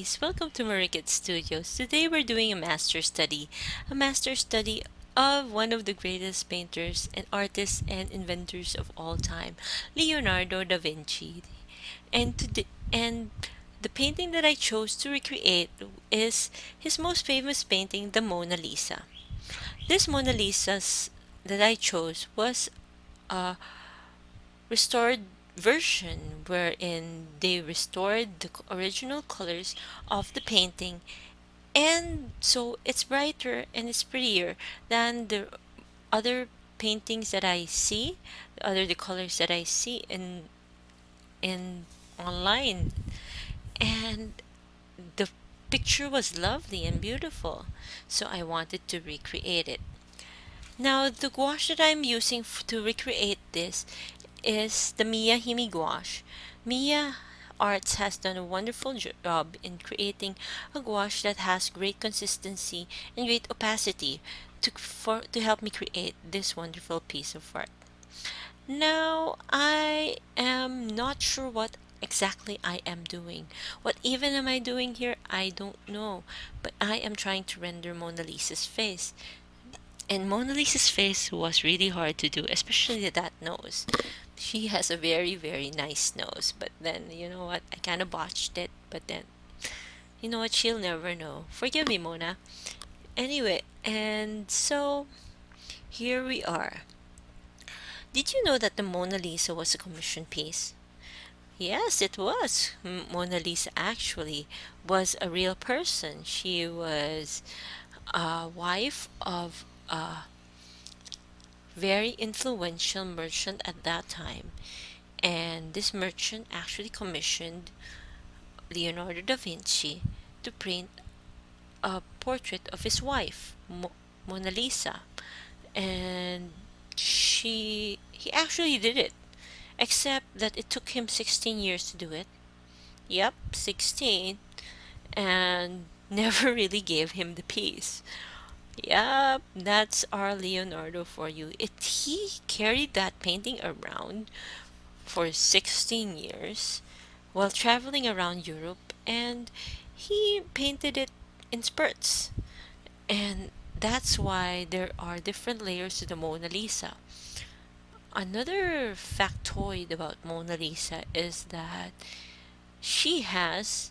guys, welcome to Marikit Studios. Today we're doing a master study of one of the greatest painters and artists and inventors of all time, Leonardo da Vinci. And the painting that I chose to recreate is his most famous painting, the Mona Lisa. This Mona Lisa's that I chose was a restored version wherein they restored the original colors of the painting, and so it's brighter and it's prettier than the other paintings that I see, the colors that I see in online. And the picture was lovely and beautiful, so I wanted to recreate it. Now, the gouache that I'm using to recreate this is the MIYA Himi Gouache. MIYA Arts has done a wonderful job in creating a gouache that has great consistency and great opacity to help me create this wonderful piece of art. Now, I am not sure what exactly I am doing. What even am I doing here? I don't know. But I am trying to render Mona Lisa's face. And Mona Lisa's face was really hard to do, especially that nose. She has a very, very nice nose, but then, you know what? I kind of botched it, but then, you know what? She'll never know. Forgive me, Mona. Anyway, and so here we are. Did you know that the Mona Lisa was a commission piece? Yes, it was. Mona Lisa actually was a real person. She was a wife of a very influential merchant at that time, and this merchant actually commissioned Leonardo da Vinci to paint a portrait of his wife, Mona Lisa, and he actually did it, except that it took him 16 years to do it. Yep, 16, and never really gave him the piece. Yep, that's our Leonardo for you. He carried that painting around for 16 years while traveling around Europe, and he painted it in spurts. And that's why there are different layers to the Mona Lisa. Another factoid about Mona Lisa is that she has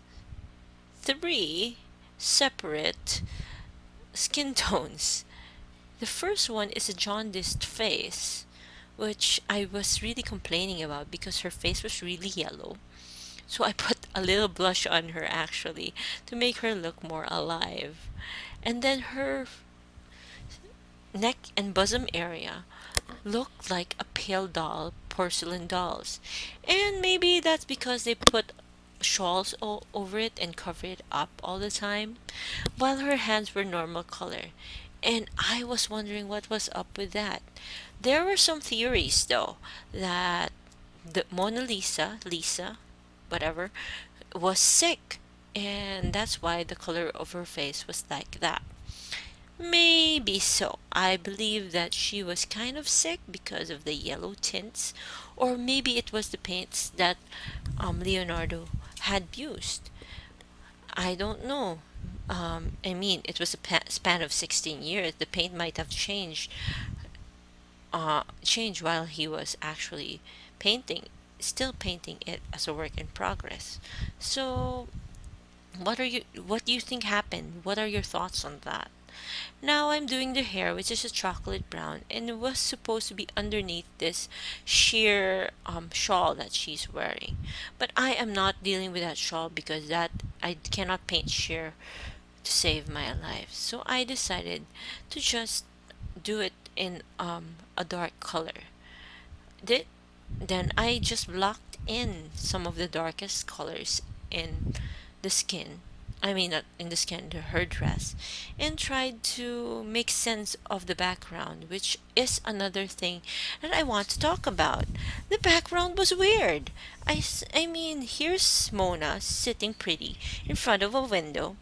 three separate skin tones. The first one is a jaundiced face, which I was really complaining about because her face was really yellow. So I put a little blush on her actually to make her look more alive. And then her neck and bosom area looked like a pale doll, porcelain dolls. And maybe that's because they put shawls all over it and cover it up all the time, while her hands were normal color. And I was wondering what was up with that. There were some theories though that the Mona Lisa, whatever, was sick, and that's why the color of her face was like that. Maybe so. I believe that she was kind of sick because of the yellow tints, or maybe it was the paints that Leonardo had used. I don't know. I mean, it was a span of 16 years. The paint might have changed while he was actually painting, still painting it as a work in progress. So, what do you think happened? What are your thoughts on that? Now I'm doing the hair, which is a chocolate brown, and it was supposed to be underneath this sheer shawl that she's wearing. But I am not dealing with that shawl because that I cannot paint sheer to save my life. So I decided to just do it in a dark color. Did Then I just blocked in some of the darkest colors in the skin. I mean, not in the skin, her dress, and tried to make sense of the background, which is another thing that I want to talk about. The background was weird. I mean, here's Mona sitting pretty in front of a window,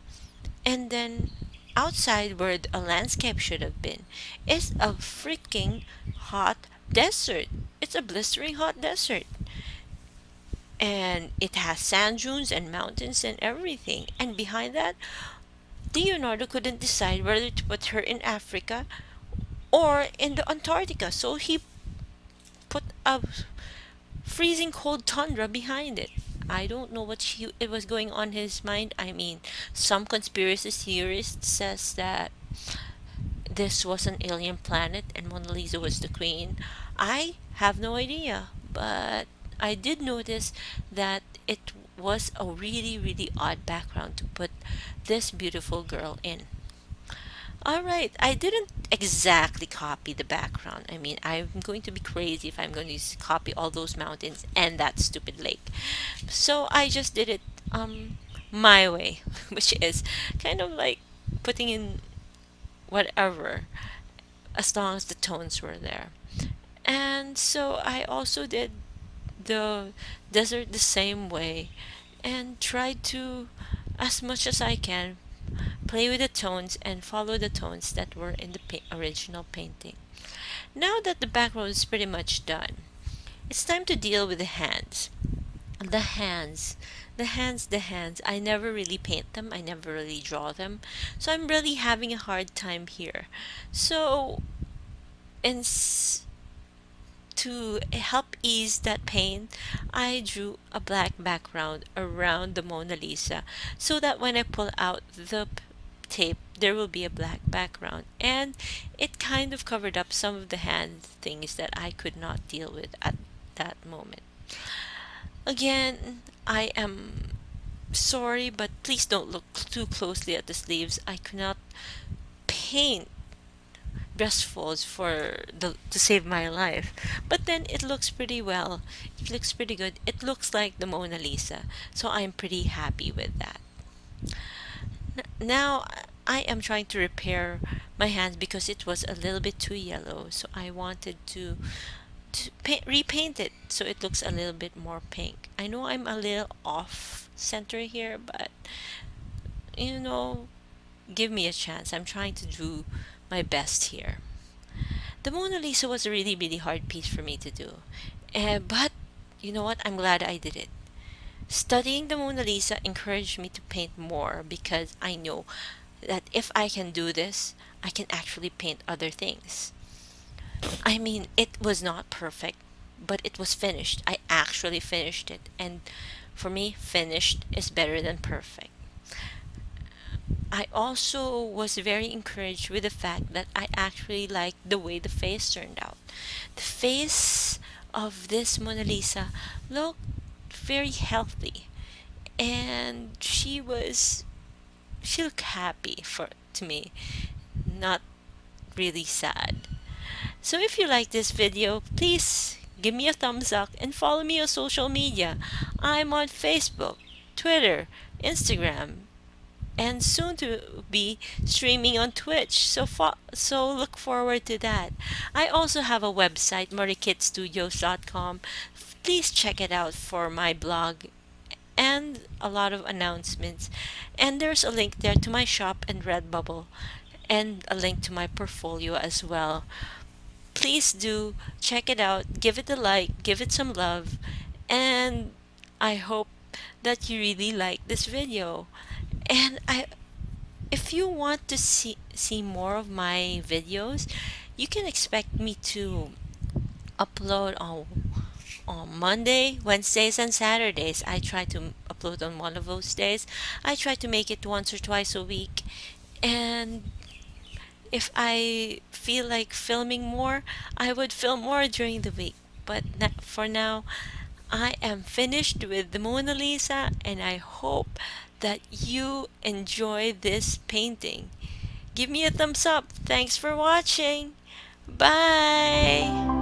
and then outside where a landscape should have been is a freaking hot desert. It's a blistering hot desert. and it has sand dunes and mountains and everything. And behind that, Leonardo couldn't decide whether to put her in Africa or in the Antarctica, so he put a freezing cold tundra behind it. I don't know what it was going on his mind. I mean, some conspiracy theorists says that this was an alien planet and Mona Lisa was the queen. I have no idea, but I did notice that it was a really, really odd background to put this beautiful girl in. All right, I didn't exactly copy the background. I mean, I'm going to be crazy if I'm going to copy all those mountains and that stupid lake. So I just did it my way, which is kind of like putting in whatever as long as the tones were there. And so I also did the desert the same way and tried to, as much as I can, play with the tones and follow the tones that were in the original painting. Now that the background is pretty much done, it's time to deal with the hands. The hands. The hands. I never really paint them. I never really draw them. So I'm really having a hard time here. So, in to help ease that pain, I drew a black background around the Mona Lisa so that when I pull out the tape, there will be a black background. And it kind of covered up some of the hand things that I could not deal with at that moment. Again, I am sorry, but please don't look too closely at the sleeves. I cannot paint breastfolds for the to save my life. But then it looks pretty well. It looks pretty good. It looks like the Mona Lisa. So I'm pretty happy with that. Now I am trying to repair my hands because it was a little bit too yellow. So I wanted to repaint it so it looks a little bit more pink. I know I'm a little off center here, but you know, give me a chance. I'm trying to do my best here. The Mona Lisa was a really, really hard piece for me to do. But you know what? I'm glad I did it. Studying the Mona Lisa encouraged me to paint more because I know that if I can do this, I can actually paint other things. I mean, it was not perfect, but it was finished. I actually finished it. And for me, finished is better than perfect. I also was very encouraged with the fact that I actually liked the way the face turned out. The face of this Mona Lisa looked very healthy, and she looked happy for to me, not really sad. So if you like this video, please give me a thumbs up and follow me on social media. I'm on Facebook, Twitter, Instagram, and soon to be streaming on Twitch. So look forward to that. I also have a website, marikitstudios.com. Please check it out for my blog and a lot of announcements. And there's a link there to my shop and Redbubble and a link to my portfolio as well. Please do check it out, give it a like, give it some love, and I hope that you really like this video. And if you want to see more of my videos, you can expect me to upload on Monday, Wednesdays, and Saturdays. I try to upload on one of those days. I try to make it once or twice a week. And if I feel like filming more, I would film more during the week. But for now, I am finished with the Mona Lisa, and I hope that you enjoy this painting. Give me a thumbs up. Thanks for watching. Bye.